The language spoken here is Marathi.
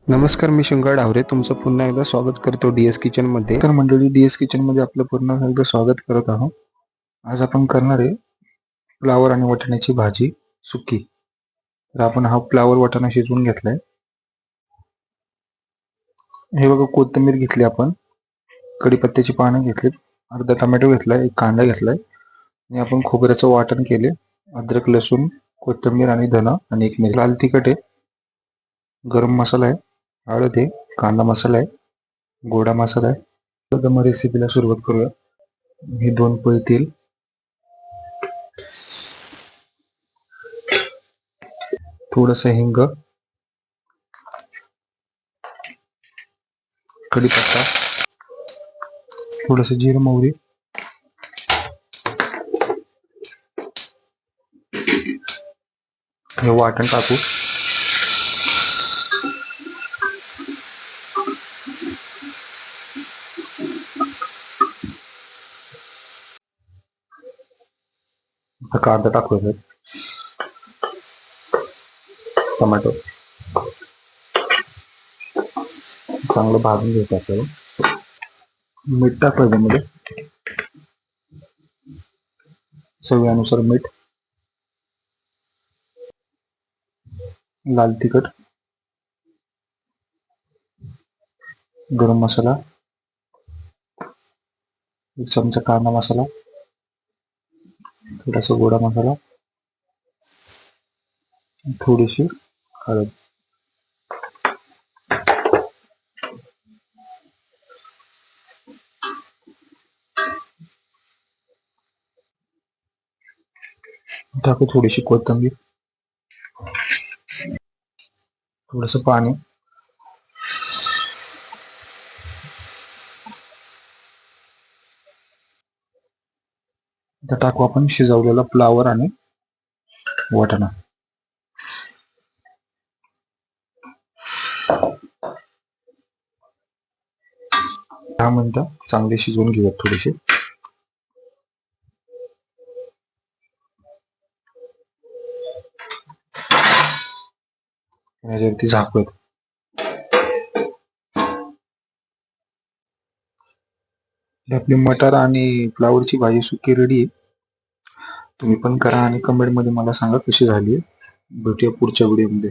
नमस्कार, मी शंकर डावरे तुमचं पुन्हा एकदा स्वागत करतो डीएस किचन मध्ये. तर मंडळी, डीएस किचन मध्ये आपलं पुन्हा एकदा स्वागत करत आहोत. आज आपण करणार आहे फ्लावर आणि वाटाण्याची भाजी सुकी. तर आपण हा फ्लावर वाटाणा शिजवून घेतलाय. हे बघा, कोथिंबीर घेतली, आपण कढीपत्त्याची पानं घेतलीत, अर्धा टोमॅटो घेतलाय, एक कांदा घेतलाय आणि आपण खोबऱ्याचं वाटण केले. अद्रक, लसूण, कोथिंबीर आणि धना आणि एक मिरची. लाल तिखट आहे, गरम मसाला आहे, हळद आहे, कांदा मसाला आहे, गोडा मसाला आहे. तर मग रेसिपीला सुरुवात करूया. हे 2 पळी तेल, थोडस हिंग, कढीपत्ता, थोडस जिरं, मोहरी, हे वाटण टाकू. कांदा टाकूया, टोमॅटो चांगलं भाजून घ्यायचं आपल्याला. मीठ टाकायचं मध्ये, चवीनुसार मीठ, लाल तिखट, गरम मसाला, 1 चमचा कांदा मसाला, थोडासा गोडा मसाला, थोडीशी हळद. टाकू थोडीशी कोथिंबीर, थोडस पाणी. आता टाकू आपण शिजवलेला फ्लावर आणि वाटाणा. 10 मिनिटं चांगले शिजवून घेऊयात थोडेसे. याच्यावरती झाकूयात. आपली मटार आणि फ्लावरची भाजी सुकी रेडी आहे. तुम्ही पण करा आणि कमेंट मध्ये मला सांगा कशी झाली. भेटूया पुढच्या व्हिडिओ मध्ये.